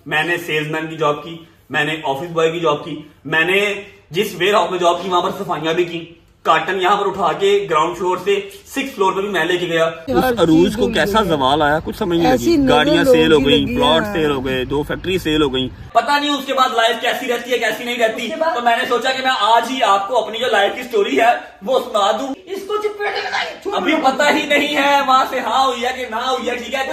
मैंने सेल्समैन की जॉब की, मैंने ऑफिस बॉय की जॉब की, मैंने जिस वेयर हाउस में जॉब की वहां पर सफाइयां भी की, कार्टन यहाँ पर उठा के ग्राउंड फ्लोर से 6th फ्लोर पे भी मैं लेके गया। उस अरूज को कैसा जवाल आया कुछ समझ नहीं लगी। गाड़ियां सेल हो गई, प्लॉट सेल हो गए, 2 फैक्ट्री सेल हो गई, पता नहीं उसके बाद लाइफ कैसी रहती है कैसी नहीं रहती। तो मैंने सोचा कि मैं आज ही आपको अपनी जो लाइफ की स्टोरी है वो सुना दूं। इसको अभी पता ही नहीं है वहां से हाँ हुई है कि ना हुई है। ठीक है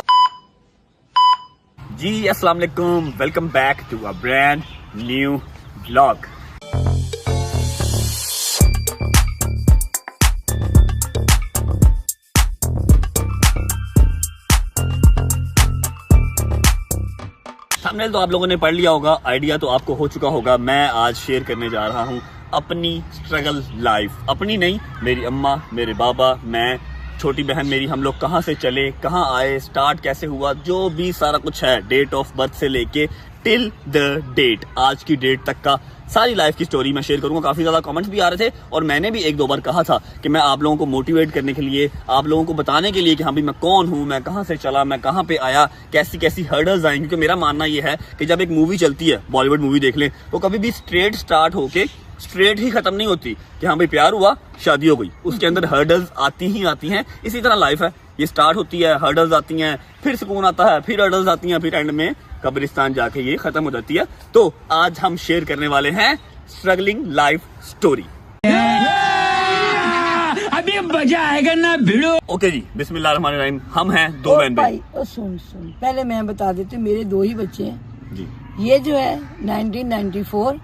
जी, अस्सलाम वालेकुम, welcome back to a brand new vlog. Thumbnail तो आप लोगों ने पढ़ लिया होगा, आइडिया तो आपको हो चुका होगा। मैं आज शेयर करने जा रहा हूँ अपनी स्ट्रगल लाइफ। अपनी नहीं, मेरी अम्मा, मेरे बाबा, मैं, छोटी बहन मेरी, हम लोग कहाँ से चले, कहाँ आए, स्टार्ट कैसे हुआ, जो भी सारा कुछ है, डेट ऑफ बर्थ से लेके टिल द डेट, आज की डेट तक का सारी लाइफ की स्टोरी मैं शेयर करूंगा। काफी ज्यादा कमेंट्स भी आ रहे थे और मैंने भी 1-2 बार कहा था कि मैं आप लोगों को मोटिवेट करने के लिए, आप लोगों को बताने के लिए कि हाँ भाई मैं कौन हूँ, मैं कहाँ से चला, मैं कहाँ पे आया, कैसी कैसी हर्डल्स आएंगी। क्योंकि मेरा मानना ये है कि जब एक मूवी चलती है, बॉलीवुड मूवी देख लें, तो कभी भी स्ट्रेट स्टार्ट होके स्ट्रेट ही खत्म नहीं होती कि हाँ भाई प्यार हुआ शादी हो गई। उसके अंदर हर्डल्स आती ही आती हैं। इसी तरह लाइफ है, ये स्टार्ट होती है, हर्डल्स आती हैं, फिर सुकून आता है, फिर हर्डल्स आती हैं, फिर एंड में कब्रिस्तान जाके ये खत्म हो जाती है। तो आज हम शेयर करने वाले हैं स्ट्रगलिंग लाइफ स्टोरी। अभी मजा आएगा ना भिड़ो। ओके जी, बिस्मिल्लाहिर्रहमानिर्रहीम। हम हैं 2 बहन भाई। सुन पहले मैं बता देती हूँ, मेरे 2 ही बच्चे हैं जी। ये जो है 1994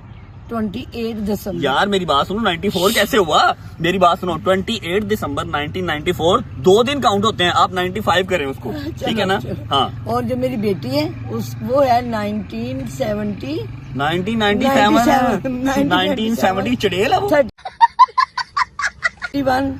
28 दिसंबर। यार मेरी बात सुनो, 94 कैसे हुआ? मेरी बात सुनो, 28 दिसंबर 1994 2 दिन काउंट होते हैं, आप 95 करें उसको, ठीक है ना? हाँ। और जो मेरी बेटी है वो है 1970 1970 चुड़ैल है वो। 31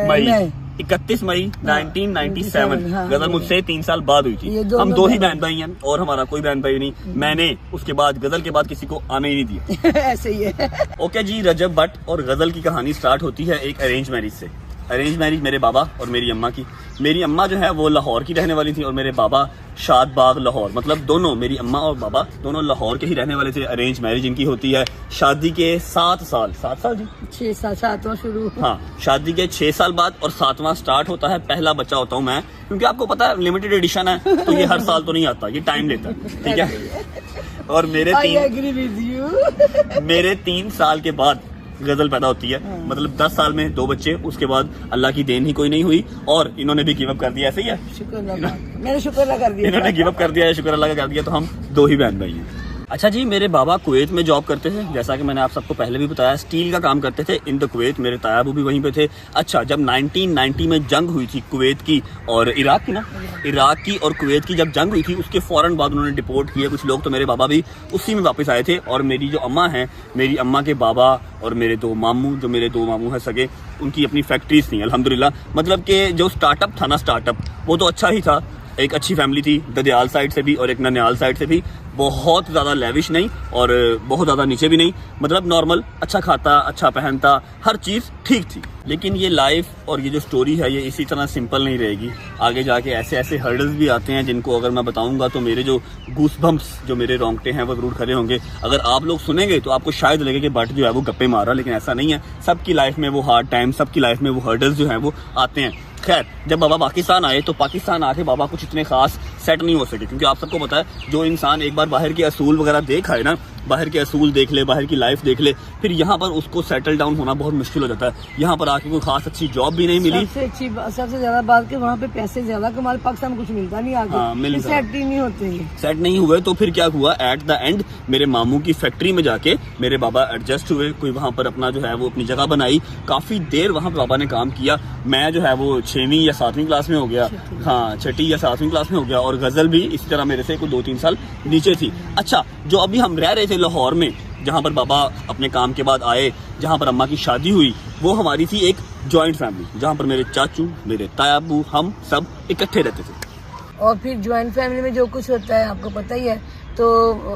मई 31 मई 1997। हाँ, गजल मुझसे 3 साल बाद हुई थी। हम 2 ही बहन भाई हैं और हमारा कोई बहन भाई नहीं। मैंने उसके बाद गजल के बाद किसी को आने ही नहीं दिया। ऐसे ही है। ओके जी, रजब भट्ट और गजल की कहानी स्टार्ट होती है एक अरेंज मैरिज से। अरेंज मैरिज मेरे बाबा और मेरी अम्मा की। मेरी अम्मा जो है वो लाहौर की रहने वाली थी और मेरे बाबा शादबाग लाहौर, मतलब दोनों, मेरी अम्मा और बाबा दोनों लाहौर के ही रहने वाले थे। अरेंज मैरिज इनकी होती है शादी के 7 साल जी 6 साल 7वां शुरू। हाँ, शादी के 6 साल बाद और 7वां स्टार्ट होता है। पहला बच्चा होता हूँ मैं, क्योंकि आपको पता है लिमिटेड एडिशन है तो ये हर साल तो नहीं आता, ये टाइम लेता है, ठीक है। और मेरे 3 साल के बाद गजल पैदा होती है। मतलब 10 साल में 2 बच्चे, उसके बाद अल्लाह की देन ही कोई नहीं हुई और इन्होंने भी गिव अप कर दिया। ऐसे ही है, मैंने शुक्र अल्लाह कर दिया, इन्होंने गिव अप कर दिया है, शुक्र अल्लाह का कर दिया। तो हम 2 ही बहन भाई हैं। अच्छा जी, मेरे बाबा कुवैत में जॉब करते थे, जैसा कि मैंने आप सबको पहले भी बताया, स्टील का काम करते थे इन द कुवैत। मेरे तायाबू भी वहीं पे थे। अच्छा, जब 1990 में जंग हुई थी कुवैत की और इराक की ना, इराक की और कुवैत की जब जंग हुई थी, उसके फौरन बाद उन्होंने डिपोर्ट किए कुछ लोग, तो मेरे बाबा भी उसी में वापस आए थे। और मेरी जो अम्मा हैं, मेरी अम्मा के बाबा और मेरे 2 मामू, जो मेरे 2 मामू हैं सगे, उनकी अपनी फैक्ट्रीज थी अल्हम्दुलिल्लाह। मतलब कि जो स्टार्टअप था ना, स्टार्टअप वो तो अच्छा ही था। एक अच्छी फैमिली थी ददयाल साइड से भी और एक ननियाल साइड से भी। बहुत ज़्यादा लेविश नहीं और बहुत ज़्यादा नीचे भी नहीं, मतलब नॉर्मल, अच्छा खाता, अच्छा पहनता, हर चीज़ ठीक थी। लेकिन ये लाइफ और ये जो स्टोरी है ये इसी तरह सिंपल नहीं रहेगी। आगे जाके ऐसे ऐसे हर्डल्स भी आते हैं जिनको अगर मैं बताऊंगा तो मेरे जो गूसबम्प्स, जो मेरे रोंगटे हैं वो जरूर खड़े होंगे। अगर आप लोग सुनेंगे तो आपको शायद लगे कि बट जो है वो गप्पे मार रहा, लेकिन ऐसा नहीं है। सबकी लाइफ में वो हार्ड टाइम, सबकी लाइफ में वो हर्डल्स जो हैं वो आते हैं। खैर, जब बाबा पाकिस्तान आए तो पाकिस्तान आके बाबा कुछ इतने खास सेट नहीं हो सके, क्योंकि आप सबको पता है जो इंसान एक बार बाहर के असूल वगैरह देख आए ना, बाहर के असूल देख ले, बाहर की लाइफ देख ले, फिर यहाँ पर उसको सेटल डाउन होना बहुत मुश्किल हो जाता है। यहाँ पर आके कोई खास अच्छी जॉब भी नहीं मिली। सबसे ज्यादा बात कि वहाँ पे पैसे ज्यादा कमाल, पाकिस्तान में कुछ मिलता नहीं आगे। हाँ, सेट ही नहीं होते, सेट नहीं हुए। तो फिर क्या हुआ, एट द एंड मेरे मामू की फैक्ट्री में जाके मेरे बाबा एडजस्ट हुए। कोई वहाँ पर अपना जो है वो अपनी जगह बनाई। काफी देर वहाँ पे बाबा ने काम किया। मैं जो है वो 6वीं या 7वीं क्लास में हो गया, हाँ 6ठी या 7वीं क्लास में हो गया। और गजल भी इसी तरह मेरे से कोई 2-3 साल नीचे थी। अच्छा, जो अभी हम रह रहे थे लाहौर में, जहाँ पर बाबा अपने काम के बाद आए, जहाँ पर अम्मा की शादी हुई, वो हमारी थी एक जॉइंट फैमिली, जहाँ पर मेरे चाचू, मेरे तायाबू, हम सब इकट्ठे रहते थे। और फिर ज्वाइंट फैमिली में जो कुछ होता है आपको पता ही है। तो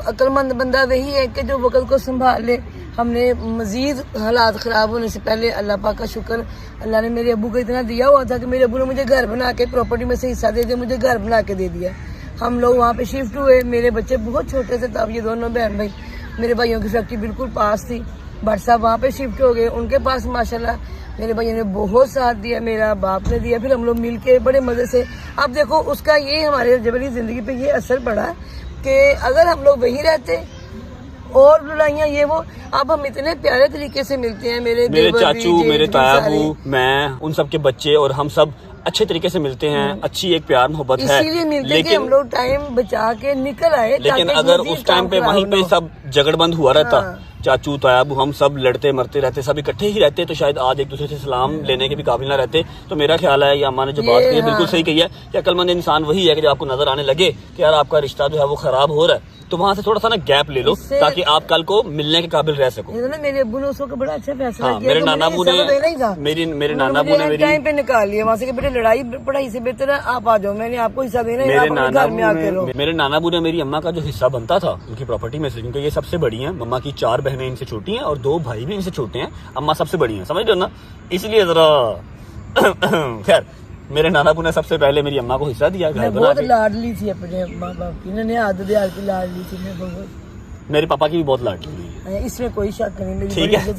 अक्लमंद बंदा वही है कि जो वक्त को संभाल ले। हमने मजीद हालात ख़राब होने से पहले, अल्लाह पाक का शुक्र, अल्लाह ने मेरे अबू को इतना दिया हुआ था कि मेरे अबू ने मुझे घर बना के, प्रॉपर्टी में से हिस्सा दे दिया, मुझे घर बना के दे दिया। हम लोग वहाँ पे शिफ्ट हुए। मेरे बच्चे बहुत छोटे थे तब, ये दोनों बहन भाई, मेरे भाइयों की फैक्ट्री बिल्कुल पास थी। भट्ट साहब वहाँ पे शिफ्ट हो गए, उनके पास माशाल्लाह मेरे भाइयों ने बहुत साथ दिया, मेरा बाप ने दिया, फिर हम लोग मिल के बड़े मजे से। अब देखो उसका ये हमारे जबरी जिंदगी पे ये असर पड़ा कि अगर हम लोग वहीं रहते और लड़ाइयाँ ये वो, अब हम इतने प्यारे तरीके से मिलते हैं। मेरे चाचू, मेरे तायाबू, मैं, उन सब के बच्चे और हम सब अच्छे तरीके से मिलते हैं। अच्छी एक प्यार मोहब्बत है, इसीलिए मिलते कि हम लोग टाइम बचा के निकल आए। लेकिन अगर उस टाइम पे वहीं पे सब झगड़बंद हुआ रहता, चाचू तायाबू हम सब लड़ते मरते रहते, सब इकट्ठे ही रहते, तो शायद आज एक दूसरे से सलाम लेने के भी काबिल ना रहते। तो मेरा ख्याल है, या अम्मा ने जो बात की है बिल्कुल सही कही है कि अक्लमंद इंसान वही है कि जब आपको नजर आने लगे कि यार आपका रिश्ता जो है वो खराब हो रहा है, तो वहाँ से थोड़ा सा ना गैप ले लो ताकि आप कल को मिलने के काबिल रह सको। मेरे अब्बू ने उसको बड़ा अच्छा फैसला किया। मेरे नाना अब्बू ने मेरे नाना अब्बू ने टाइम पे निकाल लिया वहाँ से कि बेटे लड़ाई पढ़ाई से बेहतर है आप आ जाओ, मैंने आपको हिस्सा देना है, आप अपने घर में आके रहो। मेरे नाना अब्बू ने मेरी अम्मा का जो हिस्सा बनता था उनकी प्रॉपर्टी में से, क्योंकि ये सबसे बड़ी है, मम्मा की 4 बहनें इनसे छोटी हैं और 2 भाई भी इनसे छोटे हैं, अम्मा सबसे बड़ी है, समझ रहे हो ना, इसलिए जरा खैर मेरे नाना अब्बू ने सबसे पहले मेरी अम्मा को हिस्सा दिया। घर बहुत लाडली थी अपने माँ बाप की, इन्होंने आदत की लाडली थी मैं बहुत। मेरे पापा की भी बहुत लाडली है, इसमें कोई शक नहीं। ठीक है,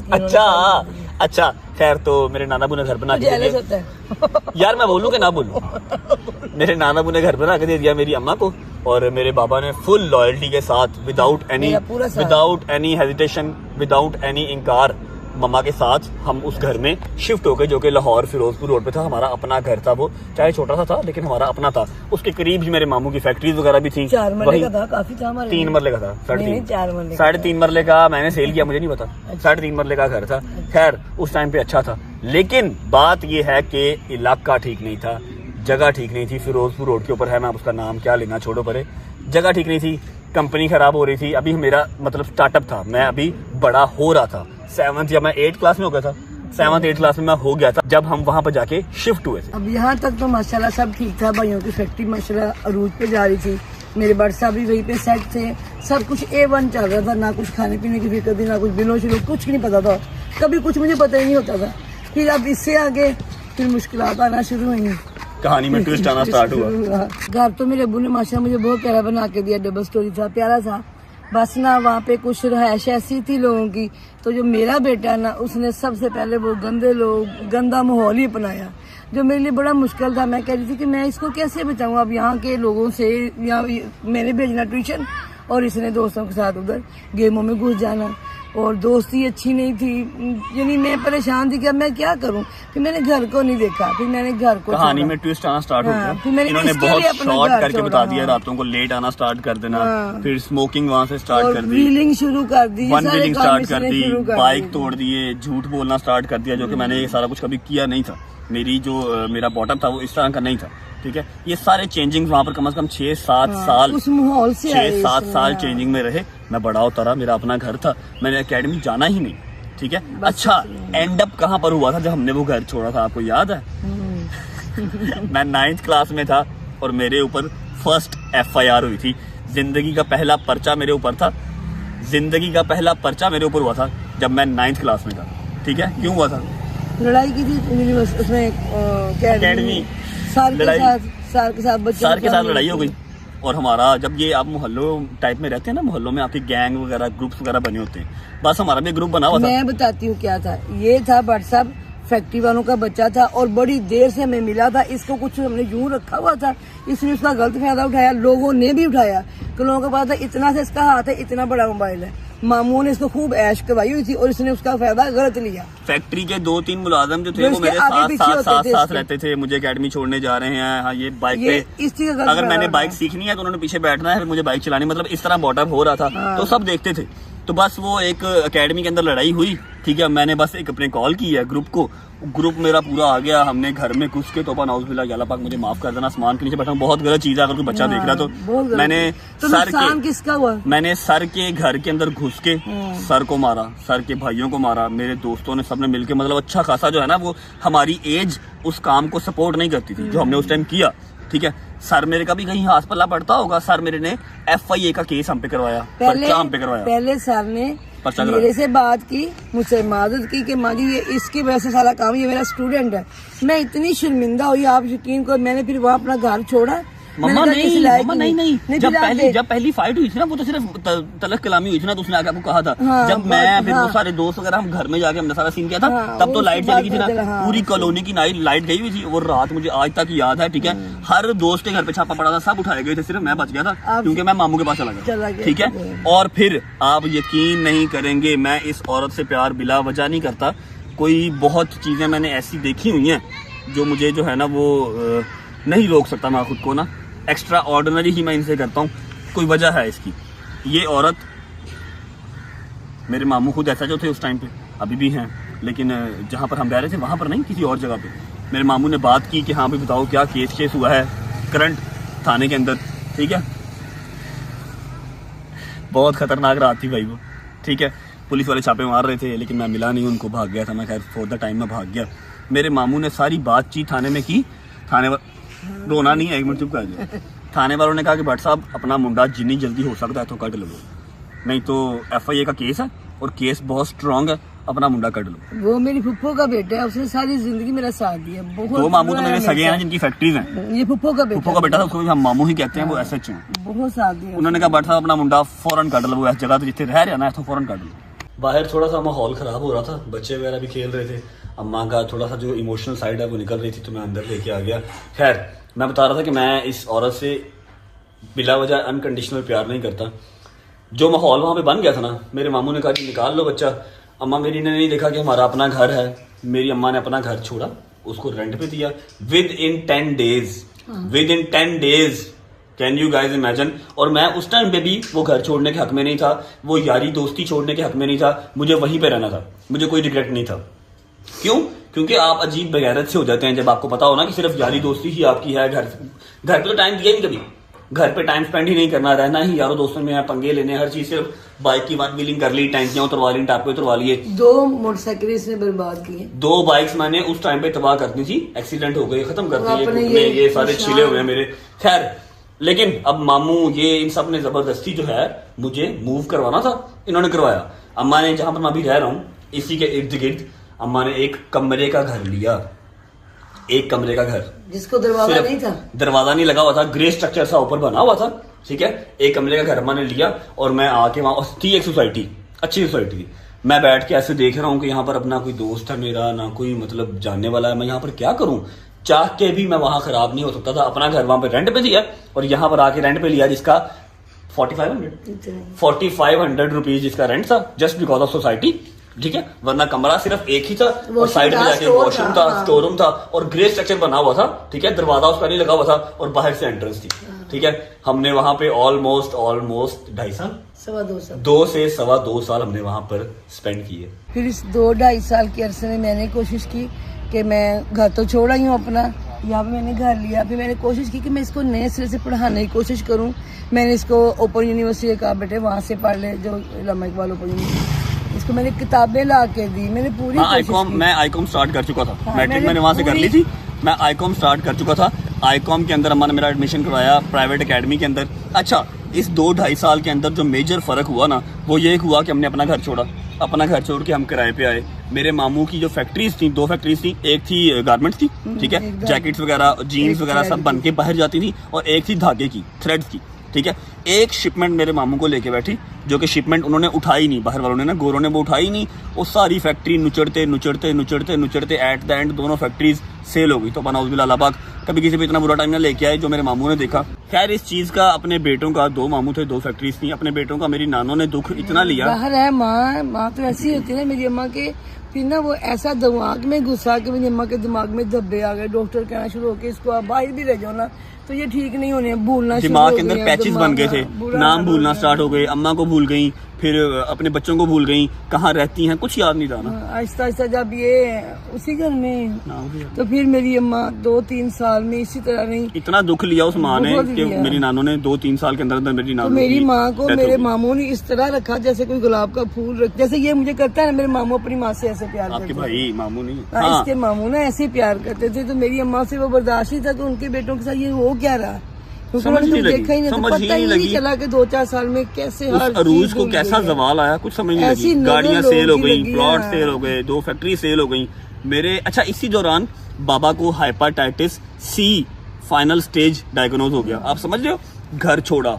अच्छा खैर, तो मेरे नाना अब्बू ने घर बना के दे दिया। यार मैं बोलूं कि ना बोलूं, मेरे नाना अब्बू ने घर बना के दे दिया मेरी अम्मा को, और मेरे बाबा ने फुल लॉयल्टी के साथ without any hesitation, without any इनकार मम्मा के साथ हम उस घर में शिफ्ट हो गए, जो कि लाहौर फिरोजपुर रोड पे था। हमारा अपना घर था, वो चाहे छोटा सा था लेकिन हमारा अपना था। उसके करीब ही मेरे मामू की फैक्ट्रीज वगैरह भी थी। 4 मरले का था, काफी था हमारे। 3 मरले का था, 3.5 मरले का मैंने सेल किया, मुझे नहीं पता। 3.5 मरले का घर था। खैर उस टाइम पे अच्छा था, लेकिन बात ये है कि इलाका ठीक नहीं था, जगह ठीक नहीं थी। फिरोजपुर रोड के ऊपर है, मैं उसका नाम क्या लेना, छोड़ो परे। जगह ठीक नहीं थी, कंपनी खराब हो रही थी, अभी मेरा मतलब स्टार्टअप था, मैं अभी बड़ा हो रहा था। 7th या मैं 8th क्लास में हो गया था, 7th 8th क्लास में मैं हो गया था जब हम वहाँ पर जाके शिफ्ट हुए थे। अब यहाँ तक तो माशाल्लाह सब ठीक था, भाइयों की फैक्ट्री माशाल्लाह अरूज पे जा रही थी, मेरे भट्ट साहब भी वहीं पे सेट थे, सब कुछ A1 चल रहा था, ना कुछ खाने पीने की फिक्र थी, ना कुछ बिलों शिलों, कुछ नहीं पता था, कभी कुछ मुझे पता ही नहीं होता था। फिर अब इससे आगे फिर मुश्किलात आना शुरू हुई, कहानी में ट्विस्ट आना स्टार्ट हुआ। घर तो मेरे अब्बू ने माशाल्लाह मुझे बहुत प्यारा बना के दिया, डबल स्टोरी था, प्यारा था, बस ना वहाँ पे कुछ रहायश ऐसी थी लोगों की, तो जो मेरा बेटा ना उसने सबसे पहले वो गंदा माहौल ही अपनाया, जो मेरे लिए बड़ा मुश्किल था। मैं कह रही थी कि मैं इसको कैसे बचाऊँ अब यहाँ के लोगों से, या मैंने भेजना ट्यूशन और इसने दोस्तों के साथ उधर गेमों में घुस जाना, और दोस्ती अच्छी नहीं थी, यानी मैं परेशान थी कि अब मैं क्या करूं। फिर मैंने घर को नहीं देखा, फिर मैंने घर को कहानी में ट्विस्ट आना स्टार्ट हो गया। फिर इन्होंने बहुत शॉर्ट करके बता दिया, रातों को लेट आना स्टार्ट कर देना, फिर स्मोकिंग वहाँ से स्टार्ट कर दी, व्हीलिंग शुरू कर दी, व्हीलिंग स्टार्ट कर दी, बाइक तोड़ दिए, झूठ बोलना स्टार्ट कर दिया, जो कि मैंने ये सारा कुछ कभी किया नहीं था। मेरा बॉटम था वो इस तरह का नहीं था, ठीक है। ये सारे चेंजिंग वहाँ पर कम से कम 6-7 साल, उस माहौल से 6-7 साल चेंजिंग में रहे। मैं बड़ा होता रहा, मेरा अपना घर था, मैंने एकेडमी जाना ही नहीं, ठीक है। अच्छा एंड अप कहाँ पर हुआ था जब हमने वो घर छोड़ा था, आपको याद है? मैं 9th क्लास में था और मेरे ऊपर फर्स्ट FIR हुई थी। जिंदगी का पहला पर्चा मेरे ऊपर था, जिंदगी का पहला पर्चा मेरे ऊपर हुआ था जब मैं 9th क्लास में था, ठीक है। क्यों हुआ था? लड़ाई की थी उसमें एकेडमी, सार के साथ लड़ाई हो गई। और हमारा जब ये आप मोहल्लों टाइप में रहते हैं ना, मोहल्लों में आपके गैंग वगैरह ग्रुप्स वगैरह बने होते हैं, बस हमारा भी ग्रुप बना हुआ था। मैं बताती हूँ क्या था, ये था भट्ट साहब फैक्ट्री वालों का बच्चा था और बड़ी देर से हमें मिला था, इसको कुछ हमने यूं रखा हुआ था, इसने उसका गलत फायदा उठाया, लोगों ने भी उठाया कि लोगों को पता था इतना से इसका हाथ है, इतना बड़ा मोबाइल है, मामू ने इसको खूब ऐश करवाई हुई थी और इसने उसका फायदा गलत लिया। फैक्ट्री के 2-3 मुलाजिम जो थे वो मेरे साथ रहते थे, मुझे एकेडमी छोड़ने जा रहे हैं, हाँ ये बाइक पे, इस चीज अगर मैंने बाइक सीखनी है तो उन्होंने पीछे बैठना है, मुझे बाइक चलानी, मतलब इस तरह बॉटअप हो रहा था। तो सब देखते थे। तो बस वो एक एकेडमी के अंदर लड़ाई हुई, ठीक है। मैंने बस एक अपने कॉल की है ग्रुप को, ग्रुप मेरा पूरा आ गया, हमने घर में घुस के तोबा नाउज़ुबिल्लाह, या अल्लाह पाक मुझे माफ कर देना, आसमान के नीचे बैठा हूं, बहुत गलत चीज है, अगर कोई बच्चा देख रहा तो मैंने मैंने सर के घर के अंदर घुस के सर को मारा, सर के भाइयों को मारा, मेरे दोस्तों ने सबने मिलके, मतलब अच्छा खासा जो है ना, वो हमारी एज उस काम को सपोर्ट नहीं करती थी जो हमने उस टाइम किया, ठीक है। सर मेरे का भी कहीं हाथ पल्ला पड़ता होगा, सर मेरे ने FIA का केस हम पे करवाया, पहले सर ने मेरे से बात की, मुझसे माजत की कि माँ जी ये इसकी वजह से सारा काम, ये मेरा स्टूडेंट है। मैं इतनी शर्मिंदा हुई, आप यकीन करो, मैंने फिर वहाँ अपना घर छोड़ा मम्मा मैंने कहा, किसी लायक मम्मा नहीं फिर आगे- जब पहली फाइट हुई थी ना, वो तो सिर्फ तलक कलामी हुई थी ना, तो उसने आके आपको कहा था। हाँ, जब मैं फिर वो हाँ। सारे दोस्त वगैरह हम घर में जाके हमने सारा सीन किया था, हाँ, तब तो वो लाइट उसके चली गई थी बाद ना, हाँ, पूरी कॉलोनी की लाइट गई हुई थी। वो रात मुझे आज तक याद है, ठीक है। हर दोस्त के घर पे छापा पड़ा था, सब उठाए गए थे, सिर्फ मैं बच गया था आप- क्योंकि मैं मामू के पास चला चला गया, गया, ठीक है। ठीक है। और फिर आप यकीन नहीं करेंगे, मैं इस औरत से प्यार बिला वजह नहीं करता। कोई बहुत चीजें मैंने ऐसी देखी हुई हैं जो मुझे जो है ना वो नहीं रोक सकता मैं खुद को ना। एक्स्ट्रा ऑर्डिनरी ही मैं इनसे करता हूँ, कोई वजह है इसकी। ये औरत, मेरे मामू खुद ऐसा जो थे उस टाइम पे, अभी भी हैं, लेकिन जहाँ पर हम रह रहे थे वहाँ पर नहीं, किसी और जगह पे। मेरे मामू ने बात की कि हाँ भाई बताओ क्या केस हुआ है करंट थाने के अंदर, ठीक है। बहुत खतरनाक रात थी भाई वो, ठीक है। पुलिस वाले छापे मार रहे थे, लेकिन मैं मिला नहीं उनको, भाग गया था मैं। खैर फॉर द टाइम में भाग गया। मेरे मामू ने सारी बातचीत थाने में की। रोना नहीं है, एक मिनट चुप कर जाओ। थाने वालों ने कहा कि भट्ट साहब अपना मुंडा जितनी जल्दी हो सकता है तो कट लो, नहीं तो FIA का केस है और केस बहुत स्ट्रांग है, अपना मुंडा कट लो। वो मेरी फुप्पो का बेटा है, उसने सारी जिंदगी मेरा साथ दिया। बहुत दो मामू तो बुरा मेरे है सगे हैं मेरे जिनकी फैक्ट्रीज हैं। साथ। ये फुप्पो का फुप्पो का बेटा था, उसको भी हम मामू ही कहते हैं, वो SH हैं। बहुत साथ दिया। उन्होंने कहा भट्ट साहब अपना मुंडा फौरन कट लो, वो इस जगह तो जितने रह रहे ना तो फौरन कट लो। बाहर थोड़ा सा माहौल खराब हो रहा था, बच्चे वगैरह भी खेल रहे थे, अम्मा का थोड़ा सा जो इमोशनल साइड है वो निकल रही थी, तो मैं अंदर लेके आ गया। खैर मैं बता रहा था कि मैं इस औरत से बिला वजह अनकंडीशनल प्यार नहीं करता। जो माहौल वहाँ पे बन गया था ना, मेरे मामू ने कहा कि निकाल लो बच्चा। अम्मा मेरी ने नहीं देखा कि हमारा अपना घर है, मेरी अम्मा ने अपना घर छोड़ा, उसको रेंट पे दिया with in 10 days. Can you guys imagine. और मैं उस टाइम पे भी वो घर छोड़ने के हक में नहीं था, वो यारी दोस्ती छोड़ने के हक में नहीं था, मुझे वहीं पे रहना था, मुझे कोई रिग्रेट नहीं था। क्यों? क्योंकि आप अजीब बगैरत से हो जाते हैं जब आपको पता हो ना कि सिर्फ यारी दोस्ती ही आपकी है। घर पे तो टाइम दिया ही नहीं कभी, घर पे टाइम स्पेंड ही नहीं करना, रहना ही यारों दोस्तों में है, पंगे लेने, हर चीज। सिर्फ बाइक की वन व्हीलिंग कर ली, टैंकियां उतरवा ली, टापे उतरवा लिए। 2 मोटरसाइकिल इसने बर्बाद किए। 2 बाइक्स मैंने उस टाइम पे तबाह करनी थी, एक्सीडेंट हो गए, खत्म कर दिए, आपने घुटने ये सारे निशान- छिले हुए हैं मेरे। खैर लेकिन अब मामू ये इन सब ने जबरदस्ती जो है मुझे मूव करवाना था, इन्होंने करवाया। अम्मा ने, जहां पर मैं अभी रह रहा हूँ इसी के इर्द गिर्द, अम्मा ने एक कमरे का घर लिया, एक कमरे का घर, जिसको दरवाजा सिर्फ नहीं था, दरवाजा नहीं लगा हुआ था, ग्रे स्ट्रक्चर सा ऊपर बना हुआ था, ठीक है। एक कमरे का घर अम्मा ने लिया और मैं आके वहां थी एक सोसाइटी, अच्छी सोसाइटी थी। मैं बैठ के ऐसे देख रहा हूँ कि यहाँ पर अपना कोई दोस्त है मेरा, ना कोई मतलब जानने वाला है, मैं यहाँ पर क्या करूँ। चाह के भी मैं वहां खराब नहीं हो सकता था। अपना घर वहां पे रेंट पे दिया और यहाँ पर आके रेंट पे लिया, जिसका 4500 रुपीज जिसका रेंट था, जस्ट बिकॉज ऑफ सोसाइटी, ठीक है। वरना कमरा सिर्फ एक ही था और साइड में जाके वॉशरूम था, स्टोर रूम था और ग्रे स्ट्रक्चर बना हुआ था, ठीक है। दरवाजा उसका नहीं लगा हुआ था और बाहर से एंट्रेंस थी, ठीक है। हमने वहां पे ऑलमोस्ट 2.5 साल, 2.25 साल, 2 से 2.25 साल हमने वहां पर स्पेंड किए। फिर इस 2-2.5 साल के अरसे में मैंने कोशिश की कि मैं घर तो छोड़ा ही हूँ अपना, यहाँ पे मैंने घर लिया। फिर मैंने कोशिश की कि मैं इसको नए सिरे से पढ़ाने की कोशिश करूँ। मैंने इसको ओपन यूनिवर्सिटी कहा बेटे वहाँ से पढ़ ले, जो अल्लामा इकबाल ओपन यूनिवर्सिटी, इसको मैंने किताबें ला के दी, मैंने पूरी मैं आईकॉम स्टार्ट कर चुका था, हाँ, मैट्रिक मैंने वहां से कर ली थी, मैं आईकॉम स्टार्ट कर चुका था। आईकॉम के अंदर अम्मा ने मेरा एडमिशन करवाया प्राइवेट एकेडमी के अंदर। अच्छा, इस 2-2.5 साल के अंदर जो मेजर फर्क हुआ ना, वो ये हुआ कि हमने अपना घर छोड़ा। अपना घर छोड़ के हम किराए पे आए। मेरे मामू की जो फैक्ट्रीज थी, 2 फैक्ट्रीज थी, एक थी गारमेंट्स की, ठीक है, जैकेट्स वगैरह, जीन्स वगैरह सब बन के बाहर जाती थी, और एक थी धागे की, थ्रेड्स की, ठीक है। एक शिपमेंट मेरे मामू को लेके बैठी, जो कि शिपमेंट उन्होंने उठाई नहीं, बाहर वालों ने ना, गोरों ने वो उठाई नहीं। वो सारी फैक्ट्री नुचड़ते एट द एंड दोनों फैक्ट्रीज सेल हो गई। तो बनाउज़ अल्लाह कभी किसी पे इतना बुरा टाइम ना लेके आए जो मेरे मामू ने देखा। खैर इस चीज का अपने बेटों का, 2 मामू थे, 2 फैक्ट्रीज थी, अपने बेटों का मेरी नानों ने दुख इतना लिया। बाहर है माँ तो ऐसी होती है ना मेरी अम्मा के। फिर ना वो ऐसा दिमाग में घुसा कि मेरी अम्मा के दिमाग में धब्बे आ गए। डॉक्टर कहना शुरू हो गए इसको आप बाहर भी ले जाओ ना तो ये ठीक नहीं होने, भूलना दिमाग के अंदर पैचेस बन गए थे, नाम भूलना स्टार्ट हो गए, अम्मा को भूल गई, फिर अपने बच्चों को भूल गई, कहाँ रहती हैं कुछ याद नहीं था ना। आहिस्ता आहिस्ता जब ये उसी घर में, तो फिर मेरी अम्मा 2-3 साल में इसी तरह नहीं, इतना दुख लिया उस माँ ने कि मेरी नानों ने 2-3 साल के अंदर मेरी नानों, तो मेरी माँ को मेरे मामू ने इस तरह रखा जैसे कोई गुलाब का फूल रख, जैसे ये मुझे करता है ना, मेरे मामू अपनी माँ से ऐसे प्यार आपके करते भाई मामू नहीं, हाँ, इसके मामू ना ऐसे प्यार करते थे। तो मेरी अम्मा से वो बर्दाश्त नहीं था, तो उनके बेटों के साथ ये हो क्या रहा, समझ नहीं लगी, देखा ही नहीं, तो पता ही नहीं चला कि 2-4 साल में कैसे उस अरूज को कैसा जवाल आया, कुछ समझ नहीं लगी। गाड़ियां सेल हो गई, प्लॉट सेल हो गए, 2 फैक्ट्री सेल हो गई मेरे। अच्छा, इसी दौरान बाबा को हाइपेटाइटिस C फाइनल स्टेज डायग्नोज हो गया। आप समझ रहे हो, घर छोड़ा,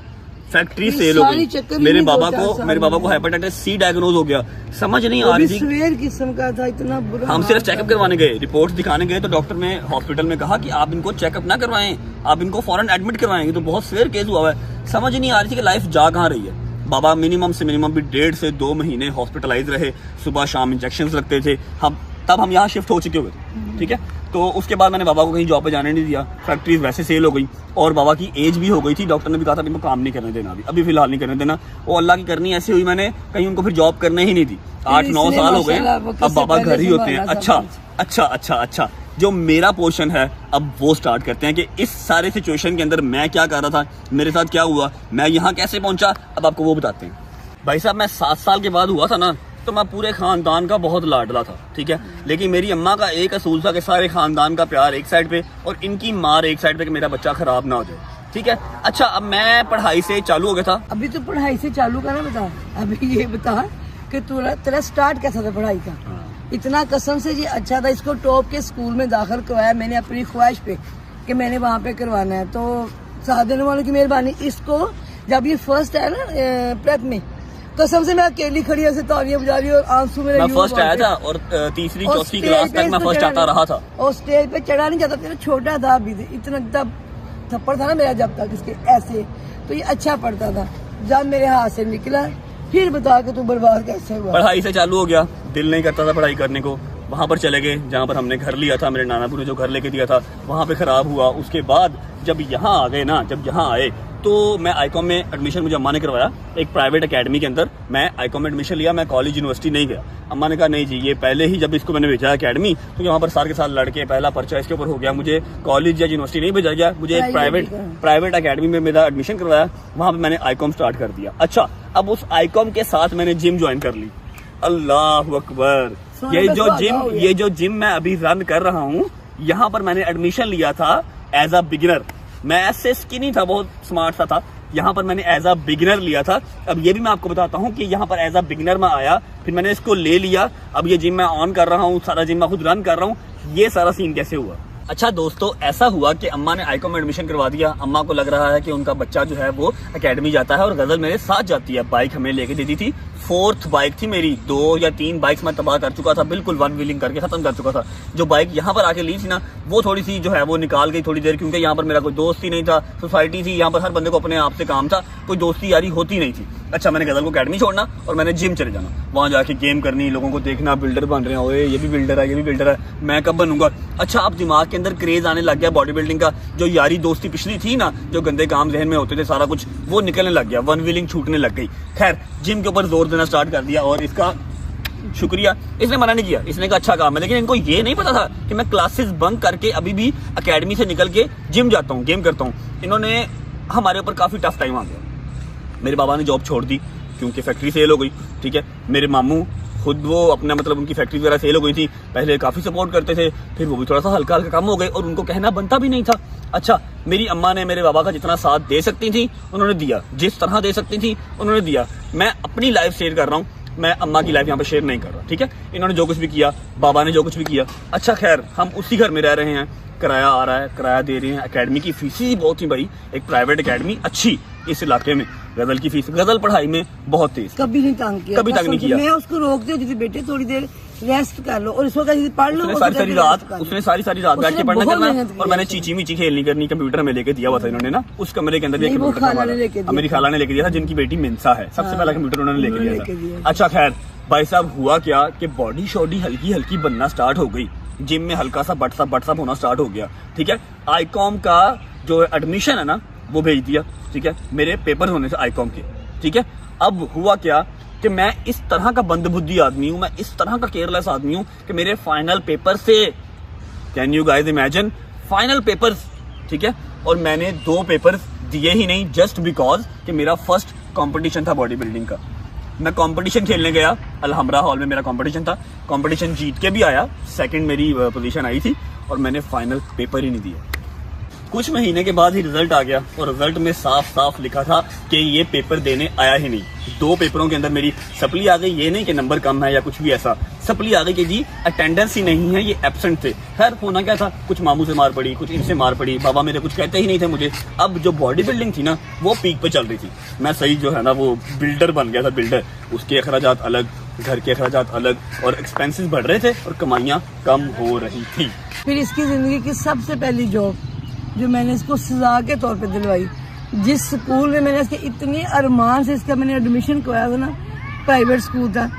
फैक्ट्री ये सेल हो सारी गई, चक्कर ही मेरे नहीं बाबा होता को मेरे बाबा को हेपेटाइटिस सी डायग्नोज हो गया। समझ नहीं वो आ भी रही थी। सवेर किस्म का था, इतना बुरा हम हाल सिर्फ था। चेकअप करवाने गए, रिपोर्ट दिखाने गए, तो डॉक्टर ने हॉस्पिटल में कहा कि आप इनको चेकअप ना करवाएं, आप इनको फौरन एडमिट करवाएंगे, तो बहुत सीवियर केस हुआ है। समझ नहीं आ रही थी कि लाइफ जा कहाँ रही है। बाबा मिनिमम से मिनिमम भी 1.5 से 2 महीने हॉस्पिटलाइज रहे, सुबह शाम इंजेक्शन लगते थे। तब हम यहाँ शिफ्ट हो चुके हुए थे, ठीक है। तो उसके बाद मैंने बाबा को कहीं जॉब पे जाने नहीं दिया, फैक्ट्रीज वैसे सेल हो गई और बाबा की एज भी हो गई थी। डॉक्टर ने भी कहा था इनको काम नहीं करने देना, अभी फिलहाल नहीं करने देना। वो अल्लाह की करनी ऐसी हुई, मैंने कहीं उनको फिर जॉब करने ही नहीं दी। 8-9 साल हो गए, अब बाबा घर ही होते हैं। अच्छा, जो मेरा पोर्शन है अब वो स्टार्ट करते हैं कि इस सारे सिचुएशन के अंदर मैं क्या कर रहा था, मेरे साथ क्या हुआ, मैं यहाँ कैसे पहुंचा, अब आपको वो बताते हैं। भाई साहब, मैं 7 साल के बाद हुआ था ना, तो मैं पूरे खानदान का बहुत लाडला था, ठीक है। लेकिन मेरी अम्मा का एक असूल था कि सारे खानदान का प्यार एक साइड पे और इनकी मार एक साइड पे कि मेरा बच्चा खराब ना हो जाए, ठीक है। अच्छा, अब मैं पढ़ाई से चालू हो गया था। अभी तो पढ़ाई से चालू करना बता, अभी ये बता कि तेरा स्टार्ट कैसा था पढ़ाई का। इतना कसम से जी अच्छा था, इसको टॉप के स्कूल में दाखिल करवाया मैंने अपनी ख्वाहिश पे कि मैंने वहाँ पे करवाना है। तो साथ देने वालों की मेहरबानी। इसको जब ये फर्स्ट आया ना प्रेप में, कसम से मैं अकेली खड़ी ऐसे तालियां बजा रही और आंसू मेरे मैं फर्स्ट आया था और तीसरी चौथी क्लास तक मैं फर्स्ट आता रहा था। और स्टेज पे चढ़ा नहीं जाता, तेरा छोटा था अभी, इतना तब थप्पड़ था ना मेरा जब तक इसके ऐसे, तो ये अच्छा पढ़ता था। जब मेरे हाथ से निकला, फिर बता के तू बर्बाद कैसे हुआ। पढ़ाई से चालू हो गया, दिल नहीं करता था पढ़ाई करने को। वहाँ पर चले गए जहाँ पर हमने घर लिया था, मेरे नानापुर ने जो घर लेके दिया था, वहाँ पे खराब हुआ। उसके बाद जब यहाँ आ गए ना, जब यहाँ आए तो मैं आईकॉम में एडमिशन मुझे अम्मा ने करवाया, एक प्राइवेट एकेडमी के अंदर। मैं आईकॉम में एडमिशन लिया, मैं कॉलेज यूनिवर्सिटी नहीं गया। अम्मा ने कहा नहीं जी, ये पहले ही जब इसको मैंने भेजा एकेडमी, तो वहाँ पर साल के साल लड़के पहला पर्चा इसके ऊपर हो गया, मुझे कॉलेज या यूनिवर्सिटी नहीं भेजा गया, मुझे एक प्राइवेट एकेडमी में मेरा एडमिशन करवाया। वहाँ पर मैंने आईकॉम स्टार्ट कर दिया। अच्छा, अब उस आईकॉम के साथ मैंने जिम ज्वाइन कर ली। अल्लाह अकबर, ये जो जिम मैं अभी रन कर रहा हूँ, यहाँ पर मैंने एडमिशन लिया था एज अ बिगिनर। मैं ऐसे स्किनी था, बहुत स्मार्ट सा था। यहाँ पर मैंने एज अ बिगिनर लिया था। अब ये भी मैं आपको बताता हूँ कि यहाँ पर एज अ बिगिनर मैं आया, फिर मैंने इसको ले लिया। अब ये जिम मैं ऑन कर रहा हूँ, सारा जिम मैं खुद रन कर रहा हूँ। ये सारा सीन कैसे हुआ? अच्छा दोस्तों, ऐसा हुआ कि अम्मा ने आईकॉम में एडमिशन करवा दिया। अम्मा को लग रहा है कि उनका बच्चा जो है वो एकेडमी जाता है और गजल मेरे साथ जाती है। बाइक हमें लेके देती थी, 4th बाइक थी मेरी। 2 या 3 बाइक्स मैं तबाह कर चुका था, बिल्कुल 1 व्हीलिंग करके खत्म कर चुका था। जो बाइक यहाँ पर आके ली थी ना, वो थोड़ी सी जो है वो निकाल गई थोड़ी देर, क्योंकि यहाँ पर मेरा कोई दोस्त ही नहीं था। सोसाइटी थी, यहाँ पर हर बंदे को अपने आप से काम था, कोई दोस्ती यारी होती नहीं थी। अच्छा, मैंने गजल को एकेडमी छोड़ना और मैंने जिम चले जाना, वहां जाके गेम करनी, लोगों को देखना, बिल्डर बन रहे हैं, ओए ये भी बिल्डर है, ये भी बिल्डर है, मैं कब बनूंगा। अच्छा, अब दिमाग के अंदर क्रेज आने लग गया बॉडी बिल्डिंग का। जो यारी दोस्ती पिछली थी ना, जो गंदे काम जहन में होते थे, सारा कुछ वो निकलने लग गया, 1 व्हीलिंग छूटने लग गई। खैर, जिम के ऊपर जोर देना स्टार्ट कर दिया और इसका शुक्रिया, इसने मना नहीं किया, इसने कहा अच्छा काम है। लेकिन इनको ये नहीं पता था कि मैं क्लासेस बंक करके अभी भी एकेडमी से निकल के जिम जाता हूँ, गेम करता हूँ। इन्होंने हमारे ऊपर काफी टफ टाइम आ गया। मेरे बाबा ने जॉब छोड़ दी क्योंकि फैक्ट्री सेल हो गई, ठीक है। मेरे मामू खुद वो अपना मतलब उनकी फैक्ट्री वगैरह सेल हो गई थी, पहले काफी सपोर्ट करते थे, फिर वो भी थोड़ा सा हल्का हल्का कम हो गए और उनको कहना बनता भी नहीं था। अच्छा, मेरी अम्मा ने मेरे बाबा का जितना साथ दे सकती थी उन्होंने दिया, जिस तरह दे सकती थी उन्होंने दिया। मैं अपनी लाइफ शेयर कर रहा हूँ, मैं अम्मा की लाइफ यहाँ पे शेयर नहीं कर रहा, ठीक है। इन्होंने जो कुछ भी किया, बाबा ने जो कुछ भी किया। अच्छा खैर, हम उसी घर में रह रहे हैं, किराया आ रहा है, किराया दे रहे हैं। एकेडमी की फीस ही बहुत ही भाई, एक प्राइवेट एकेडमी अच्छी इस इलाके में। गजल की फीस, गजल पढ़ाई में बहुत तेज, कभी नहीं तंग किया, कभी तंग नहीं किया। मैं उसको रोकती हूँ, बेटे थोड़ी देर रेस्ट कर लो और इसको पढ़ लो। उसने सारी सारी रात बैठ के पढ़ना करना और मैंने चीची मीची खेलनी करनी। कंप्यूटर में लेके दिया हुआ था इन्होंने ना, उस कमरे के अंदर भी कंप्यूटर मेरी खाला ने लेके दिया था, जिनकी बेटी मिंसा है, सबसे पहला कंप्यूटर उन्होंने लेके दिया था। अच्छा खैर, भाई साहब हुआ क्या कि बॉडी शॉडी हल्की हल्की बनना स्टार्ट हो गई, जिम में हल्का सा बट होना स्टार्ट हो गया, ठीक है। आईकॉम का जो एडमिशन है ना वो भेज दिया, ठीक है, मेरे पेपर होने से आईकॉम के, ठीक है। अब हुआ क्या कि मैं इस तरह का बंदबुद्धि आदमी हूं, मैं इस तरह का केयरलेस आदमी हूं कि मेरे फाइनल पेपर से, can you guys imagine, final papers, ठीक है। और मैंने 2 पेपर्स दिए ही नहीं, जस्ट बिकॉज कि मेरा फर्स्ट कंपटीशन था बॉडी बिल्डिंग का। मैं कंपटीशन खेलने गया, अलहमरा हॉल में मेरा कंपटीशन था, कंपटीशन जीत के भी आया, सेकंड मेरी पोजीशन आई थी और मैंने फाइनल पेपर ही नहीं दिया। कुछ महीने के बाद ही रिजल्ट आ गया और रिजल्ट में साफ साफ लिखा था कि ये पेपर देने आया ही नहीं। 2 पेपरों के अंदर मेरी सप्ली आ गई, ये नहीं कि नंबर कम है या कुछ भी ऐसा, सप्ली आ गई कि जी अटेंडेंस ही नहीं है, ये एब्सेंट थे। खैर होना क्या था, कुछ मामू से मार पड़ी, कुछ इनसे मार पड़ी, बाबा मेरे कुछ कहते ही नहीं थे मुझे। अब जो बॉडी बिल्डिंग थी ना वो पीक पे चल रही थी, मैं सही जो है ना वो बिल्डर बन गया था, बिल्डर। उसके अखराजात अलग, घर के अखराजात अलग और एक्सपेंसेस बढ़ रहे थे और कमाइयाँ कम हो रही थी। फिर इसकी जिंदगी की सबसे पहली जॉब जो मैंने इसको सजा के तौर पे दिलवाई, जिस स्कूल में मैंने इसके इतने अरमान से इसका मैंने एडमिशन करवाया था ना, प्राइवेट स्कूल था,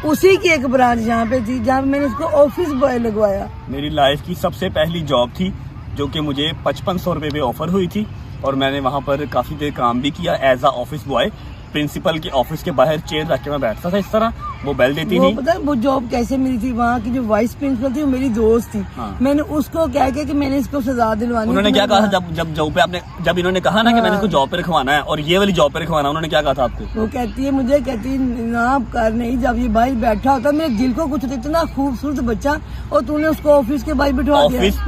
उसी की एक ब्रांच यहाँ पे थी जहाँ पे मैंने इसको ऑफिस बॉय लगवाया। मेरी लाइफ की सबसे पहली जॉब थी जो कि मुझे 5500 रुपये पे ऑफर हुई थी और मैंने वहाँ पर काफ़ी देर काम भी किया एज आ ऑफिस बॉय। प्रिंसिपल के ऑफिस के बाहर चेयर रख के मैं बैठता था इस तरह, वो बेल देती थी। पता है वो जॉब कैसे मिली थी? वहाँ की जो वाइस प्रिंसिपल थी वो मेरी दोस्त थी। हाँ। मैंने उसको कह के कि मैंने इसको सजा दिलवानी। उन्होंने क्या कहा था जब जॉब पे आपने, जब इन्होंने कहा ना कि मैंने इसको जॉब पे रखवाना है और ये वाली जॉब पे रखवाना, उन्होंने क्या कहा था आपको? वो कहती है मुझे, कहती ना कर नहीं, जब ये भाई बैठा होता मेरे दिल को कुछ इतना खूबसूरत बच्चा और तूने उसको ऑफिस के बाहर बिठवा दिया। ऑफिस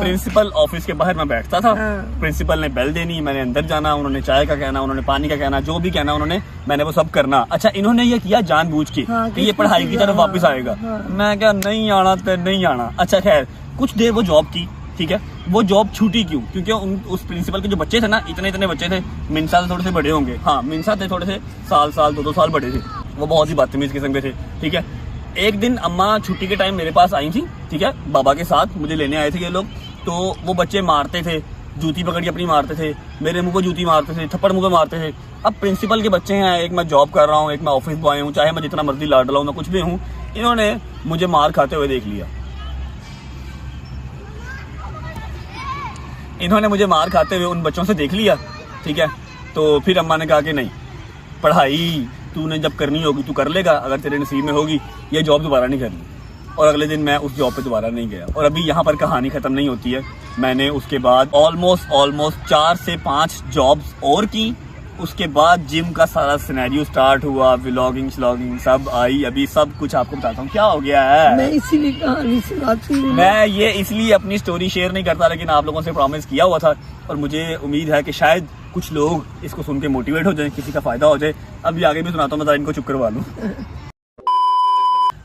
प्रिंसिपल ऑफिस के बाहर मैं बैठता था। प्रिंसिपल ने बेल देनी, मैंने अंदर जाना, उन्होंने चाय का कहना, उन्होंने पानी का कहना, जो भी कहना उन्होंने, मैंने वो सब करना। अच्छा इन्होंने ये किया जानबूझ के कि ये पढ़ाई की तरफ वापस आएगा। मैं क्या नहीं आना तो नहीं आना। अच्छा खैर कुछ देर वो जॉब की, ठीक है, वो जॉब छूटी क्यों? क्योंकि उस प्रिंसिपल के जो बच्चे थे ना, इतने बच्चे थे, मिनसा से थोड़े से बड़े होंगे, हाँ मिनसा थे थोड़े से, साल 2 साल बड़े थे, वो बहुत ही बदतमीज किस्म के थे। ठीक है, एक दिन अम्मा छुट्टी के टाइम मेरे पास आई थी, ठीक है, बाबा के साथ मुझे लेने आए थे ये लोग। तो वो बच्चे मारते थे, जूती पकड़ के अपनी मारते थे, मेरे मुंह पे जूती मारते थे, थप्पड़ मुंह पे मारते थे। अब प्रिंसिपल के बच्चे हैं, एक मैं जॉब कर रहा हूँ, एक मैं ऑफिस बॉय हूँ, चाहे मैं जितना मर्जी लाडला हूँ, मैं कुछ भी हूँ, इन्होंने मुझे मार खाते हुए देख लिया। इन्होंने मुझे मार खाते हुए उन बच्चों से देख लिया, ठीक है। तो फिर अम्मा ने कहा कि नहीं, पढ़ाई तूने जब करनी होगी तू कर लेगा, अगर तेरे नसीब में होगी, ये जॉब दोबारा नहीं करनी। और अगले दिन मैं उस जॉब पे दोबारा नहीं गया। और अभी यहाँ पर कहानी खत्म नहीं होती है, मैंने उसके बाद ऑलमोस्ट 4 से 5 जॉब्स और की। उसके बाद जिम का सारा सिनेरियो स्टार्ट हुआ, व्लॉगिंग सब आई। अभी सब कुछ आपको बताता हूँ क्या हो गया है। मैं इसीलिए कहानी सुनाती हूँ। मैं ये इसलिए अपनी स्टोरी शेयर नहीं करता, लेकिन आप लोगों से प्रॉमिस किया हुआ था और मुझे उम्मीद है कि शायद कुछ लोग इसको सुन के मोटिवेट हो जाए, किसी का फायदा हो जाए। अभी आगे भी सुनाता हूँ, मैं इनको चुप करवा लूँ।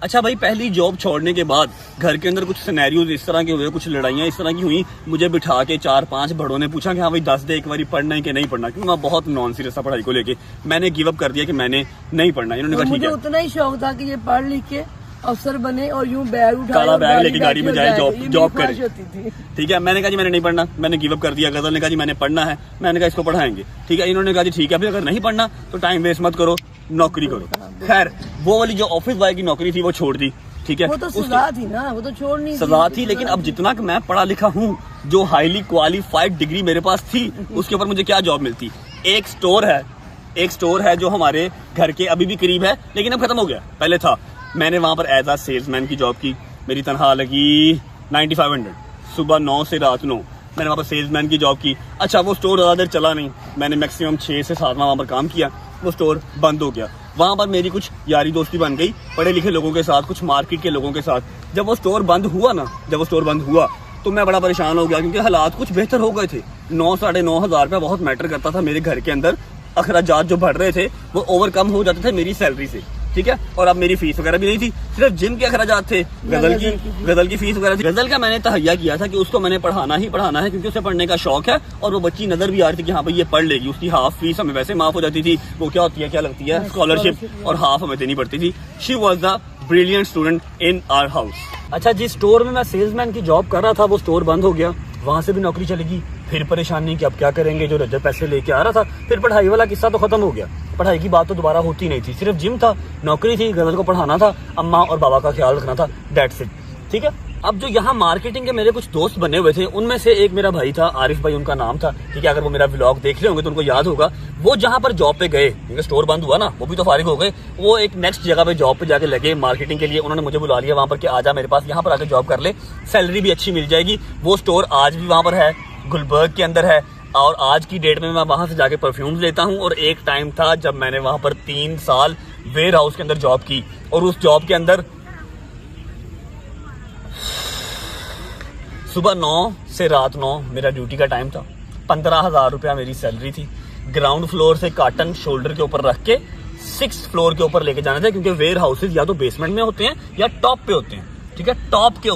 अच्छा भाई, पहली जॉब छोड़ने के बाद घर के अंदर कुछ सिनेरियोज इस तरह के हुए, कुछ लड़ाइयाँ इस तरह की हुई। मुझे बिठा के 4-5 बड़ों ने पूछा कि हाँ भाई 10 दे एक बारी, पढ़ना है कि नहीं पढ़ना, क्योंकि मैं बहुत नॉन सीरियस था पढ़ाई को लेके। मैंने गिव अप कर दिया कि मैंने नहीं पढ़ना। इन्होंने कहा ठीक है। मुझे उतना ही शौक था कि ये पढ़ लिख के अफसर बने और यूं बैग उठाए, काला बैग लेके गाड़ी में जाए, जॉब करे। थी। ठीक है, मैंने कहा जी मैंने नहीं पढ़ना, मैंने गिव अप कर दिया। गजल ने कहा जी मैंने पढ़ना है, मैंने कहा इसको पढ़ाएंगे। ठीक है, इन्होंने कहा जी ठीक है, फिर अगर नहीं पढ़ना तो टाइम वेस्ट मत करो, नौकरी करो। खैर वो वाली जो ऑफिस बॉय की नौकरी थी वो छोड़ दी। ठीक है, वो तो सजा थी ना, वो तो छोड़नी सजा थी। लेकिन अब जितना कि मैं पढ़ा लिखा हूँ, जो हाईली क्वालिफाइड डिग्री मेरे पास थी, उसके ऊपर मुझे क्या जॉब मिलती? एक स्टोर है जो हमारे घर के अभी भी करीब है, लेकिन अब खत्म हो गया, पहले था। मैंने वहां पर एज आ सेल्समैन की जॉब की। मेरी तनख्वाह लगी 9500, सुबह 9 से रात 9। मैंने वहाँ पर सेल्समैन की जॉब की। अच्छा वो स्टोर ज़्यादा देर चला नहीं, मैंने मैक्सिमम 6 से 7 वहाँ पर काम किया, वो स्टोर बंद हो गया। वहाँ पर मेरी कुछ यारी दोस्ती बन गई पढ़े लिखे लोगों के साथ, कुछ मार्केट के लोगों के साथ। जब वो स्टोर बंद हुआ तो मैं बड़ा परेशान हो गया, क्योंकि हालात कुछ बेहतर हो गए थे। 9-9.5 हज़ार रुपया बहुत मैटर करता था मेरे घर के अंदर। अखराजात जो बढ़ रहे थे वो ओवरकम हो जाते थे मेरी सैलरी से। ठीक है, और अब मेरी फीस वगैरह भी नहीं थी, सिर्फ जिम के अखराजात थे, गजल की फीस वगैरह थी। गजल का मैंने तहैया किया था कि उसको मैंने पढ़ाना ही पढ़ाना है, क्योंकि उसे पढ़ने का शौक है और वो बच्ची नजर भी आ रही थी कि हाँ भाई ये पढ़ लेगी। उसकी हाफ फीस हमें वैसे माफ हो जाती थी, वो क्या होती है, क्या लगती है, स्कॉलरशिप, और हाफ हमें देनी पड़ती थी। She was the brilliant student in our house. अच्छा, जिस स्टोर में मैं सेल्समैन की जॉब कर रहा था वो स्टोर बंद हो गया, वहां से भी नौकरी चलेगी। फिर परेशानी कि अब क्या करेंगे, जो रजब पैसे लेके आ रहा था। फिर पढ़ाई वाला किस्सा तो खत्म हो गया, पढ़ाई की बात तो दोबारा होती नहीं थी, सिर्फ जिम था, नौकरी थी, गजल को पढ़ाना था, अम्मा और बाबा का ख्याल रखना था, दैट्स इट। ठीक है, अब जो यहाँ मार्केटिंग के मेरे कुछ दोस्त बने हुए थे, उनमें से एक मेरा भाई था, आरिफ भाई उनका नाम था। ठीक है, अगर वो मेरा व्लॉग देख रहे होंगे तो उनको याद होगा। वो जहाँ पर जॉब पे गए, क्योंकि स्टोर बंद हुआ ना, वो भी तो फारिग हो गए, वो एक नेक्स्ट जगह पे जॉब पे जाके लगे मार्केटिंग के लिए। उन्होंने मुझे बुला लिया वहाँ पर कि आजा मेरे पास, यहाँ पर आके जॉब कर ले, सैलरी भी अच्छी मिल जाएगी। वो स्टोर आज भी वहाँ पर है, गुलबर्ग के अंदर है, और आज की डेट में मैं वहाँ से जाके परफ्यूम्स लेता हूँ। और एक टाइम था जब मैंने वहाँ पर 3 साल वेयर हाउस के अंदर जॉब की, और उस जॉब के अंदर सुबह 9 से रात 9 मेरा ड्यूटी का टाइम था। 15,000 रुपया मेरी सैलरी थी। ग्राउंड फ्लोर से कार्टन शोल्डर के ऊपर रख के 6th फ्लोर के ऊपर लेके जाने थे, क्योंकि वेयर हाउसेज या तो बेसमेंट में होते हैं या टॉप पे होते हैं। ठीक है, टॉप के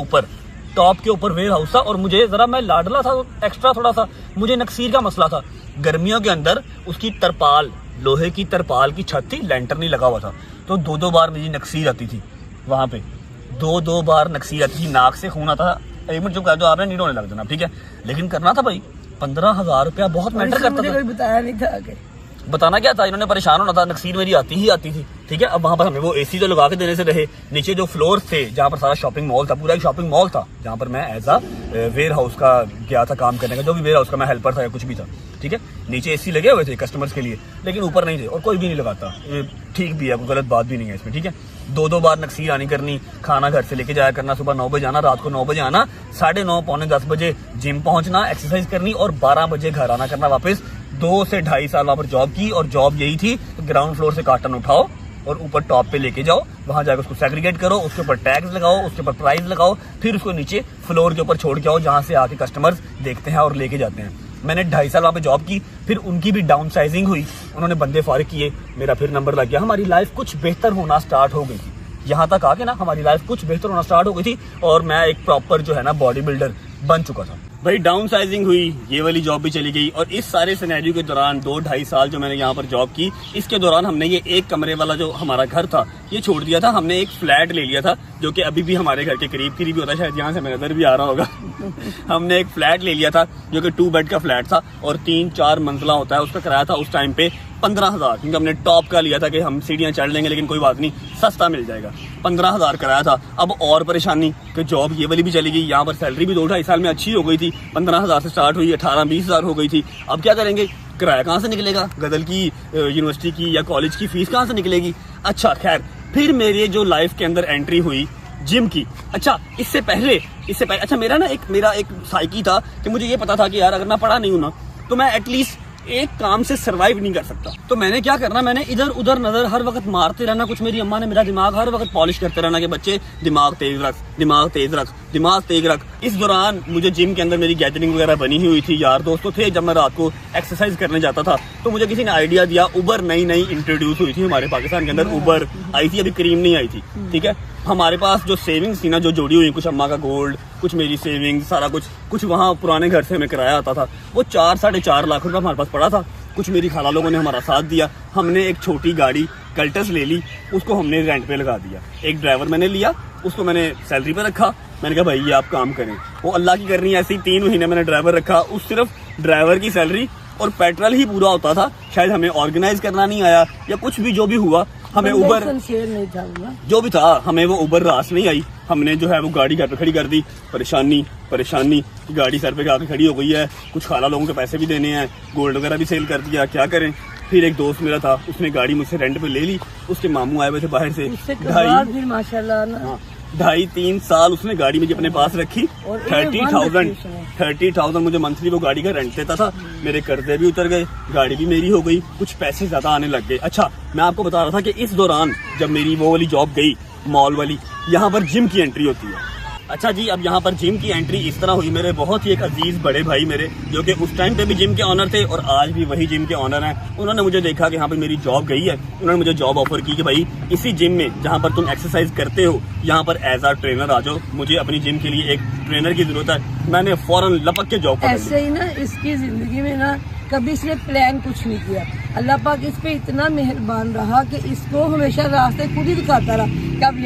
ऊपर वेयर हाउस था। और मुझे जरा, मैं लाडला था, एक्स्ट्रा थोड़ा सा मुझे नक्सीर का मसला था। गर्मियों के अंदर उसकी तरपाल, लोहे की तरपाल की छत थी, लेंटर नहीं लगा हुआ था, तो 2-2 बार मेरी नक्सीर आती थी वहां पे। 2-2 बार नक्सीर आती थी, नाक से खून आता था। एक मिनट चुप कर दो, आपने नहीं रोने लग जाना, ठीक है। लेकिन करना था भाई, 15,000 रुपया बहुत मैटर करता था। कोई बताया नहीं था आगे। बताना क्या था, इन्होंने परेशान होना था, नक्सीर मेरी आती ही आती थी। ठीक है, अब वहां पर हमें वो एसी तो लगा के देने से रहे। नीचे जो फ्लोर थे, जहां पर सारा शॉपिंग मॉल था, पूरा एक शॉपिंग मॉल था, जहां पर मैं एज अ वेयर हाउस का गया था काम करने का, जो भी वेयर हाउस का मैं हेल्पर था या कुछ भी था। ठीक है, नीचे एसी लगे हुए थे कस्टमर्स के लिए, लेकिन ऊपर नहीं थे, और कोई भी नहीं लगाता। ये ठीक भी है, कोई गलत बात भी नहीं है इसमें। ठीक है, 2-2 बार नक्सीर आनी करनी, खाना घर से लेके जाया करना, सुबह 9 बजे आना, रात को 9 बजे आना, 9:30 पौने 10 बजे जिम पहुंचना, एक्सरसाइज करनी, और 12 बजे घर आना करना वापस। 2 से 2.5 साल वहां पर जॉब की, और जॉब यही थी, ग्राउंड फ्लोर से कार्टन उठाओ और ऊपर टॉप पे लेके जाओ, वहां जाकर उसको सेग्रीगेट करो, उसके ऊपर टैग्स लगाओ, उसके ऊपर प्राइस लगाओ, फिर उसको नीचे फ्लोर के ऊपर छोड़ के आओ, जहां से आके कस्टमर्स देखते हैं और लेके जाते हैं। मैंने 2.5 साल वहां पे जॉब की, फिर उनकी भी डाउन साइजिंग हुई, उन्होंने बंदे फारिग किए, मेरा फिर नंबर लग गया, हमारी लाइफ कुछ बेहतर होना स्टार्ट हो गई थी। यहाँ तक आके ना हमारी लाइफ कुछ बेहतर होना स्टार्ट हो गई थी, और मैं एक प्रॉपर जो है ना बॉडी बिल्डर बन चुका था। भाई डाउन साइजिंग हुई, ये वाली जॉब भी चली गई, और इस सारे सिनेरियो के दौरान 2-2.5 साल जो मैंने यहाँ पर जॉब की, इसके दौरान हमने ये एक कमरे वाला जो हमारा घर था ये छोड़ दिया था। हमने एक फ्लैट ले लिया था, जो कि अभी भी हमारे घर के करीब ही होता है, शायद यहाँ से मेरा नजर भी आ रहा होगा। हमने एक फ्लैट ले लिया था, जो कि 2 बेड का फ्लैट था, और 3-4 मंजिला होता है। उसका किराया था उस टाइम पे 15,000, क्योंकि हमने टॉप का लिया था कि हम सीढ़ियां चढ़ लेंगे, लेकिन कोई बात नहीं, सस्ता मिल जाएगा। 15,000 किराया था। अब और परेशानी कि जॉब ये वाली भी चली गई, यहाँ पर सैलरी भी 2-2.5 साल में अच्छी हो गई थी, 15,000 से स्टार्ट हुई, 18-20 हज़ार हो गई थी। अब क्या करेंगे, किराया कहाँ से निकलेगा, गदल की यूनिवर्सिटी की या कॉलेज की फीस कहाँ से निकलेगी। अच्छा खैर, फिर मेरे जो लाइफ के अंदर एंट्री हुई जिम की। अच्छा इससे पहले अच्छा मेरा एक साइकी था कि मुझे ये पता था कि यार अगर मैं पढ़ा नहीं हूं ना, तो मैं एटलीस्ट एक काम से सरवाइव नहीं कर सकता। तो मैंने क्या करना, मैंने इधर उधर नजर हर वक्त मारते रहना। कुछ मेरी अम्मा ने मेरा दिमाग हर वक्त पॉलिश करते रहना कि बच्चे दिमाग तेज रख, दिमाग तेज रख, दिमाग तेज रख। इस दौरान मुझे जिम के अंदर मेरी गैदरिंग वगैरह बनी हुई थी, यार दोस्तों थे। जब मैं रात को एक्सरसाइज करने जाता था तो मुझे किसी ने आइडिया दिया, उबर नई इंट्रोड्यूस हुई थी हमारे पाकिस्तान के अंदर, उबर आई थी, अभी क्रीम नहीं आई थी। ठीक है, हमारे पास जो सेविंग्स थी ना, जो जोड़ी हुई, कुछ अम्मा का गोल्ड, कुछ मेरी सेविंग्स, सारा कुछ वहाँ पुराने घर से हमें किराया आता था, वो 4-4.5 लाख रुपए हमारे पास पड़ा था। कुछ मेरी खाला लोगों ने हमारा साथ दिया, हमने एक छोटी गाड़ी कल्टस ले ली, उसको हमने रेंट पे लगा दिया। एक ड्राइवर मैंने लिया, उसको मैंने सैलरी पे रखा। मैंने कहा भाई ये आप काम करें, वो अल्लाह की करनी है। ऐसे ही 3 महीने मैंने ड्राइवर रखा, उस सिर्फ ड्राइवर की सैलरी और पेट्रोल ही पूरा होता था। शायद हमें ऑर्गेनाइज करना नहीं आया या कुछ भी, जो भी हुआ, हमें उबर नहीं था, जो भी था, हमें वो उबर रास नहीं आई। हमने जो है वो गाड़ी घर पे खड़ी कर दी। परेशानी कि गाड़ी सर पे आके खड़ी हो गई है, कुछ खाला लोगों के पैसे भी देने हैं, गोल्ड वगैरह भी सेल कर दिया, क्या करें। फिर एक दोस्त मेरा था, उसने गाड़ी मुझसे रेंट पे ले ली, उसके मामू आए हुए थे बाहर से, 2.5-3 साल उसने गाड़ी मुझे अपने पास रखी। 30,000 मुझे मंथली वो गाड़ी का रेंट देता था। मेरे कर्जे भी उतर गए, गाड़ी भी मेरी हो गई, कुछ पैसे ज्यादा आने लग गए। अच्छा मैं आपको बता रहा था कि इस दौरान जब मेरी वो वाली जॉब गई, मॉल वाली, यहाँ पर जिम की एंट्री होती है। अच्छा जी, अब यहाँ पर जिम की एंट्री इस तरह हुई, मेरे बहुत ही एक अजीज बड़े भाई मेरे, जो कि उस टाइम पे भी जिम के ऑनर थे और आज भी वही जिम के ऑनर हैं। उन्होंने मुझे देखा कि यहाँ पे मेरी जॉब गई है, उन्होंने मुझे जॉब ऑफर की कि भाई इसी जिम में जहाँ पर तुम एक्सरसाइज करते हो, यहाँ पर एज आ ट्रेनर आ जाओ, मुझे अपनी जिम के लिए एक ट्रेनर की जरूरत है। मैंने फौरन लपक के जॉब ऐसे ही ना, इसकी जिंदगी में ना कभी इसने प्लान कुछ नहीं किया। अल्लाह पाक इस पे इतना मेहरबान रहा कि इसको हमेशा रास्ते खुद ही दिखाता रहा कि अब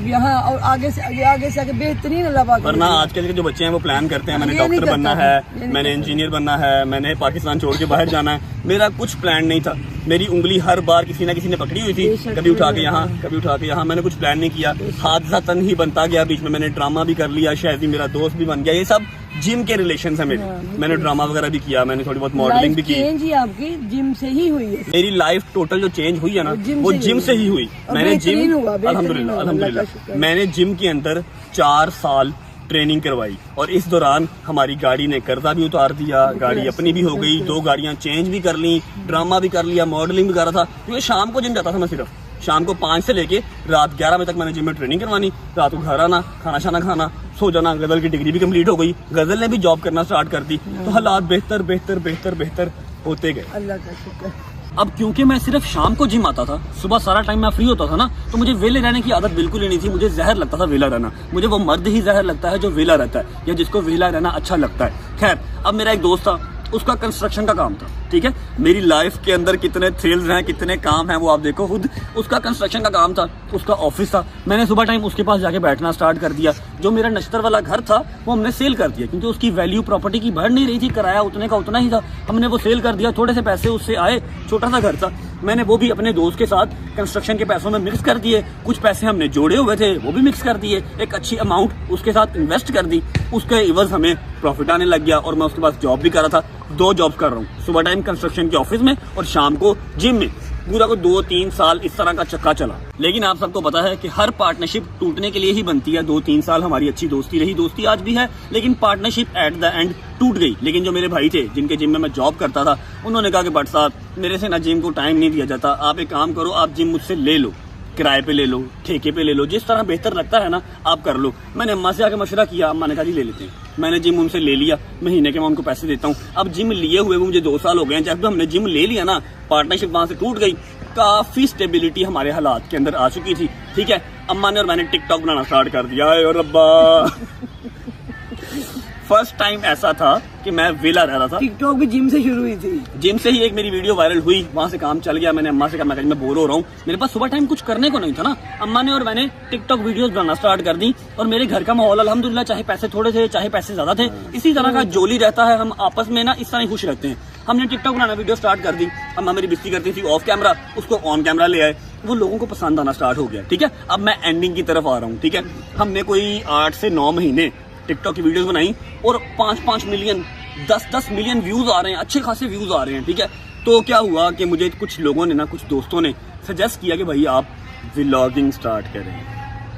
यहाँ और आगे से आगे बेहतरीन अल्लाह पाक। वरना आजकल के जो बच्चे हैं वो प्लान करते हैं, मैंने डॉक्टर बनना है, मैंने इंजीनियर बनना है, मैंने पाकिस्तान छोड़ के बाहर जाना है। मेरा कुछ प्लान नहीं था। मेरी उंगली हर बार किसी ना किसी ने पकड़ी हुई थी, कभी उठा के यहाँ, कभी उठा के यहाँ। मैंने कुछ प्लान नहीं किया, हादसा तन ही बनता गया। बीच में मैंने ड्रामा भी कर लिया, शायद ही मेरा दोस्त भी बन गया। ये सब जिम के रिलेशन है मेरे। मैंने ड्रामा वगैरह भी किया, मैंने थोड़ी बहुत मॉडलिंग भी की। चेंज ही आपकी जिम से ही हुई है। मेरी लाइफ टोटल जो चेंज हुई है ना, वो जिम से ही हुई। मैंने जिम, अल्हम्दुलिल्लाह, मैंने जिम के अंदर 4 साल ट्रेनिंग करवाई, और इस दौरान हमारी गाड़ी ने कर्जा भी उतार दिया, गाड़ी अपनी भी हो गई, 2 गाड़ियां चेंज भी कर ली, ड्रामा भी कर लिया, मॉडलिंग भी कर रहा था, क्योंकि शाम को जिम जाता था मैं सिर्फ। शाम को 5 से लेके रात 11 बजे तक मैंने जिम में ट्रेनिंग करवानी, रात को घर आना, खाना शाना खाना, सो जाना। गजल की डिग्री भी कंप्लीट हो गई, गजल ने भी जॉब करना स्टार्ट कर दी, तो हालात बेहतर बेहतर बेहतर बेहतर होते गए। अल्लाह का शुक्र। अब क्योंकि मैं सिर्फ शाम को जिम आता था, सुबह सारा टाइम मैं फ्री होता था ना, तो मुझे वेले रहने की आदत बिल्कुल ही नहीं थी। मुझे जहर लगता था वेला रहना। मुझे वो मर्द ही जहर लगता है जो वेला रहता है या जिसको वेला रहना अच्छा लगता है। खैर, अब मेरा एक दोस्त था, उसका कंस्ट्रक्शन का काम था, ठीक है। मेरी लाइफ के अंदर कितने थ्रिल्स हैं, कितने काम हैं, वो आप देखो खुद। उसका कंस्ट्रक्शन का काम था, उसका ऑफिस था। मैंने सुबह टाइम उसके पास जाके बैठना स्टार्ट कर दिया। जो मेरा नश्तर वाला घर था वो हमने सेल कर दिया, क्योंकि उसकी वैल्यू प्रॉपर्टी की बढ़ नहीं रही थी, किराया उतने का उतना ही था। हमने वो सेल कर दिया, थोड़े से पैसे उससे आए, छोटा सा घर था। मैंने वो भी अपने दोस्त के साथ कंस्ट्रक्शन के पैसों में मिक्स कर दिए। कुछ पैसे हमने जोड़े हुए थे वो भी मिक्स कर दिए, एक अच्छी अमाउंट उसके साथ इन्वेस्ट कर दी। उसके इवज हमें प्रॉफिट आने लग गया और मैं उसके पास जॉब भी कर रहा था। 2 जॉब कर रहा हूँ, सुबह टाइम कंस्ट्रक्शन के ऑफिस में और शाम को जिम में। पूरा को 2-3 साल इस तरह का चक्का चला। लेकिन आप सबको पता है कि हर पार्टनरशिप टूटने के लिए ही बनती है। 2-3 साल हमारी अच्छी दोस्ती रही, दोस्ती आज भी है, लेकिन पार्टनरशिप एट द एंड टूट गई। लेकिन जो मेरे भाई थे जिनके जिम में मैं जॉब करता था, उन्होंने कहा कि भट्ट साहब, मेरे से ना जिम को टाइम नहीं दिया जाता, आप एक काम करो, आप जिम मुझसे ले लो, किराए पे ले लो, ठेके पे ले लो, जिस तरह बेहतर लगता है ना आप कर लो। मैंने अम्मा से आके मशवरा किया, अम्मा ने कहा जी ले लेते हैं। मैंने जिम उनसे ले लिया, महीने के मैं उनको पैसे देता हूँ। अब जिम लिए हुए मुझे 2 साल हो गए हैं। जब हमने जिम ले लिया ना, पार्टनरशिप वहां से टूट गई। काफी स्टेबिलिटी हमारे हालात के अंदर आ चुकी थी, ठीक है। अम्मा ने और मैंने टिकटॉक बनाना स्टार्ट कर दिया। और रब्बा फर्स्ट टाइम ऐसा था कि मैं वेला रह रहा था। टिकटॉक भी जिम से शुरू हुई थी। जिम से ही एक मेरी वीडियो वायरल हुई, वहां से काम चल गया। मैंने अम्मा से कहा मैं बोर हो रहा हूँ, मेरे पास सुबह टाइम कुछ करने को नहीं था ना। अम्मा ने और मैंने टिकटॉक वीडियोस बनाना स्टार्ट कर दी और मेरे घर का माहौल अल्हम्दुलिल्लाह, चाहे पैसे थोड़े थे चाहे पैसे ज्यादा थे, इसी तरह का जोली रहता है। हम आपस में ना इस तरह ही खुश रहते हैं। हमने टिकटॉक बनाना वीडियो स्टार्ट कर दी। अम्मा मेरी बिस्ती करती थी ऑफ कैमरा, उसको ऑन कैमरा ले आए। वो लोगों को पसंद आना स्टार्ट हो गया, ठीक है। अब मैं एंडिंग की तरफ आ रहा हूँ, ठीक है। हमने कोई 8 से 9 महीने टिकटॉक की वीडियोस बनाई और 5-5 मिलियन 10-10 मिलियन व्यूज आ रहे हैं, अच्छे खासे व्यूज आ रहे हैं, ठीक है। तो क्या हुआ कि मुझे कुछ लोगों ने ना, कुछ दोस्तों ने सजेस्ट किया कि भाई आप व्लॉगिंग स्टार्ट करें।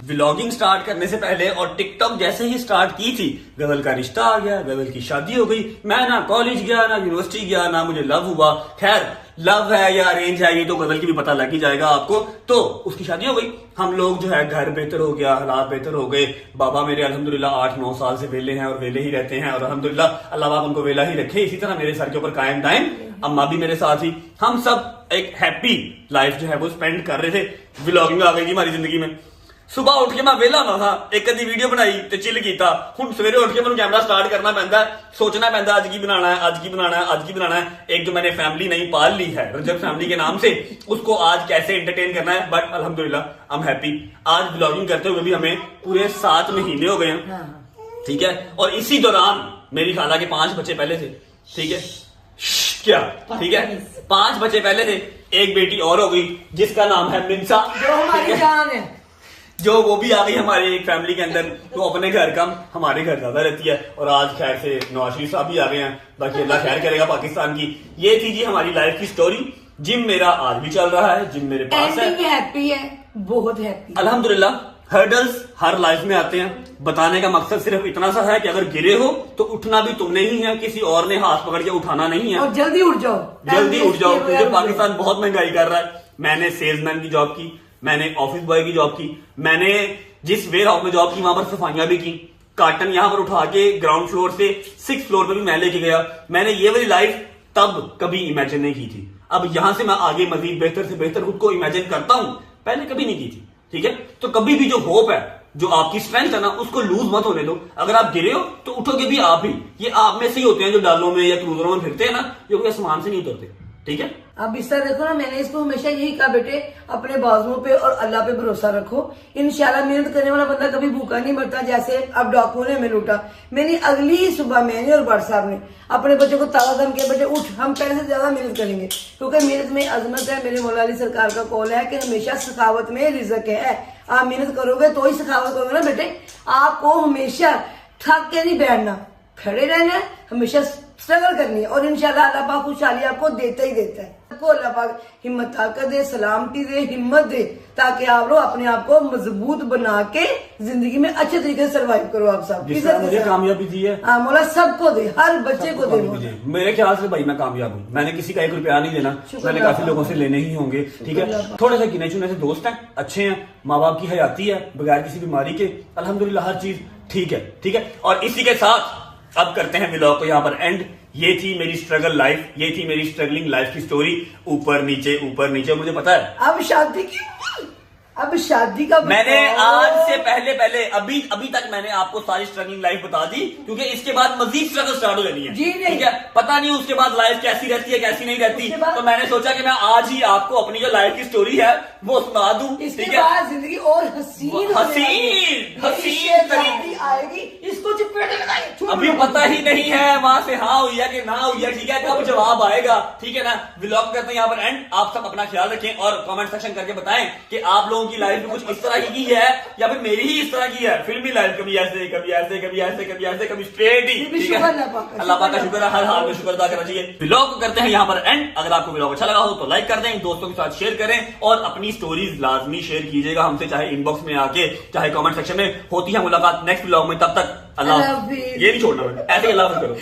व्लॉगिंग स्टार्ट करने से पहले और टिकटॉक जैसे ही स्टार्ट की थी, गजल का रिश्ता आ गया, गजल की शादी हो गई। मैं ना कॉलेज गया, ना यूनिवर्सिटी गया, ना मुझे लव हुआ। खैर, लव है या अरेंज है ये तो गजल की भी पता लग ही जाएगा आपको। तो उसकी शादी हो गई, हम लोग जो है घर बेहतर हो गया, हालात बेहतर हो गए। बाबा मेरे अल्हम्दुलिल्लाह 8-9 साल से वेले हैं और वेले ही रहते हैं और अल्हम्दुलिल्लाह अल्लाह पाक उनको वेला ही रखे, इसी तरह मेरे सर के ऊपर कायम दायम। अम्मा भी मेरे साथ ही, हम सब एक हैप्पी लाइफ जो है वो स्पेंड कर रहे थे। व्लॉगिंग आ गई थी हमारी जिंदगी में। सुबह उठ के मैं वेला ना था, एक अद्धी वीडियो बनाई ते चिल कीता। हुण सवेरे उठ के मैं कैमरा स्टार्ट करना पैंदा, सोचना पैंदा आज की बनाना है, आज की बनाना है, आज की बनाना है। एक जो मैंने फैमिली नहीं पाल ली है रजब फैमिली के नाम से, उसको आज कैसे एंटरटेन करना है। बट अल्हम्दुलिल्लाह आई एम हैप्पी। आज व्लॉगिंग करते हुए भी हमें पूरे 7 महीने हो गए हैं, ठीक है। और इसी दौरान मेरी खाला के 5 बच्चे पहले थे, ठीक है। क्या, ठीक है, 5 बच्चे पहले थे। एक बेटी और हो गई जिसका नाम है मिंसा, जो हमारी जान है, जो वो भी आ गई हमारी एक फैमिली के अंदर। तो अपने घर कम, हमारे घर ज्यादा रहती है। और आज खैर से नवाज शरीफ साहब भी आ गए हैं, बाकी अल्लाह खैर करेगा पाकिस्तान की। ये थी जी हमारी लाइफ की स्टोरी। जिम मेरा आज भी चल रहा है, जिम मेरे पास है, हैप्पी है, बहुत हैप्पी अल्हम्दुलिल्लाह। हर्डल्स हर लाइफ में आते हैं। बताने का मकसद सिर्फ इतना सा है कि अगर गिरे हो तो उठना भी तुमने ही है, किसी और ने हाथ पकड़ के उठाना नहीं है। और जल्दी उठ जाओ, जल्दी उठ जाओ, क्योंकि पाकिस्तान बहुत महंगाई कर रहा है। मैंने सेल्समैन की जॉब की, मैंने ऑफिस बॉय की जॉब की, मैंने जिस वेयर हाउस में जॉब की वहां पर सफाइयां भी की। कार्टन यहां पर उठा के ग्राउंड फ्लोर से 6th फ्लोर पे भी मैं लेके गया। मैंने ये वाली लाइफ तब कभी इमेजिन नहीं की थी। अब यहां से मैं आगे मजीद बेहतर से बेहतर खुद को इमेजिन करता हूं, पहले कभी नहीं की थी, ठीक है। तो कभी भी जो होप है, जो आपकी स्ट्रेंथ है ना, उसको लूज मत होने दो। अगर आप गिरे हो तो उठोगे भी आप ही। ये आप में से ही होते हैं जो डालों में या क्रूजरों में फिरते हैं ना, जो कोई आसमान से नहीं उतरते, ठीक है। अब इस तरह देखो ना, मैंने इसको हमेशा यही कहा, बेटे अपने बाजुओं पे और अल्लाह पे भरोसा रखो। इंशाल्लाह मेहनत करने वाला बंदा कभी भूखा नहीं मरता। जैसे अब डाकुओं ने हमें लूटा, मैंने अगली ही सुबह मैंने और भट्ट साहब ने अपने बच्चों को ताला दम किया, बेटे उठ, हम पहले से ज्यादा मेहनत करेंगे, क्योंकि मेहनत में अजमत है। मेरे मौला अली सरकार का कौल है कि हमेशा सखावत में रिज़्क है। आप मेहनत करोगे तो ही सखावत करोगे ना बेटे। आपको हमेशा थक के नहीं बैठना, खड़े रहना है, हमेशा स्ट्रगल करनी है और इंशाल्लाह अल्लाह पाक खुशहाली आपको देता ही देता है। सबको अल्लाह पाक हिम्मत ताकत दे, सलामती दे, हिम्मत दे, ताकि आप लोग अपने आप को मजबूत बना के जिंदगी में अच्छे तरीके से सर्वाइव करो। आप सब जिस तरह मुझे कामयाबी दी है, हाँ मौला सबको दे, हर बच्चे को दे मौला। मेरे ख्याल से भाई मैं कामयाब हूँ। मैंने किसी का 1 रुपया नहीं देना, मैंने काफी लोगों से लेने ही होंगे, ठीक है। थोड़े से गिने चुने से दोस्त हैं, अच्छे हैं, माँ बाप की हयाती है बगैर किसी बीमारी के, अल्हम्दुलिल्लाह हर चीज ठीक है, ठीक है। और इसी के साथ अब करते हैं व्लॉग को यहाँ पर एंड। ये थी मेरी स्ट्रगल लाइफ, ये थी मेरी स्ट्रगलिंग लाइफ की स्टोरी, ऊपर नीचे। मुझे पता है अब शादी का मैंने आज से पहले अभी तक मैंने आपको सारी स्ट्रगलिंग लाइफ बता दी, क्योंकि इसके बाद मजीद स्ट्रगल स्टार्ट हो जानी है, जी नहीं। ठीक है। पता नहीं उसके बाद लाइफ कैसी रहती है कैसी नहीं रहती, तो मैंने सोचा कि मैं आज ही आपको अपनी जो लाइफ की स्टोरी है वो सुना दूं, इसके ठीक है। बाद जिंदगी और हसीन तरीके आएगी, इसको चपेट लगाई। अभी पता ही नहीं है वहां से हाँ हुई है कि ना हुई है, ठीक है। कब जवाब आएगा, ठीक है ना। व्लॉग करते हैं यहाँ पर एंड। आप सब अपना ख्याल रखें और कमेंट सेक्शन करके बताएं कि आप लोगों की लाइफ में कुछ इस तरह की है या फिर मेरी ही इस तरह की है फिल्मी लाइफ, कभी ऐसे कभी ऐसे कभी ऐसे कभी ऐसे कभी स्ट्रेट ही, ठीक है। अल्लाह पाक का शुक्र है, हर हाल में शुक्र अदा करना चाहिए। व्लॉग को करते हैं यहाँ पर एंड। अगर आपको व्लॉग अच्छा लगा हो तो लाइक कर दें, दोस्तों के साथ शेयर करें और अपनी स्टोरीज लाजमी शेयर कीजिएगा हमसे, चाहे इनबॉक्स में आके चाहे कमेंट सेक्शन में। होती है मुलाकात नेक्स्ट व्लॉग में, तब तक अल्लाह, ये नहीं छोड़ना, ऐसे अल्लाह करो।